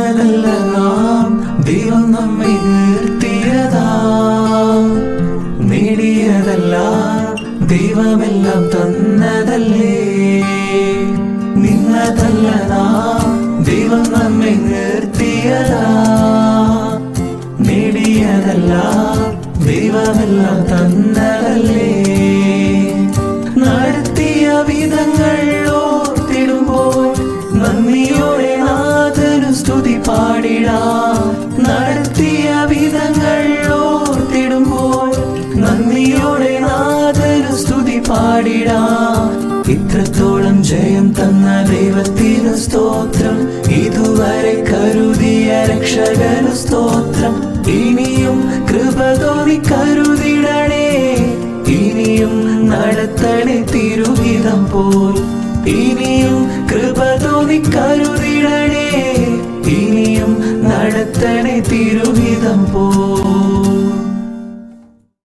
നേടിയതല്ല നാം, ദൈവം നമ്മെ ഉയർത്തിയതാ. നേടിയതല്ല ദൈവമെല്ലാം തന്നതല്ലേ. നിന്നതല്ല നാം, ദൈവം നമ്മെ ഉയർത്തിയതാ. നേടിയതല്ല ദൈവമെല്ലാം തന്നതല്ലേ. നടത്തിയ വിധങ്ങൾ ഓർത്തിടുമ്പോൾ നന്ദിയോടെ നാഥനു സ്തുതി പാടിടാം. നടത്തിയ വിധങ്ങൾ ഓർത്തിടുമ്പോൾ നന്ദിയോടെ നാഥനു സ്തുതി പാടിടാം. ഇത്രത്തോളം ജയം തന്ന ദൈവത്തിനു സ്തോത്രം, ഇതുവരെ കരുതിയ രക്ഷകനു സ്തോത്രം. ഇനിയും കൃപ തോന്നി കരുതിടണേ, ഇനിയും നടത്തണേ തിരുഹിതം പോൽ. ഇനിയും കൃപ തോന്നി കരുതിടണേ, ഇനിയും നടത്തണേ തിരുഹിതം പോൽ.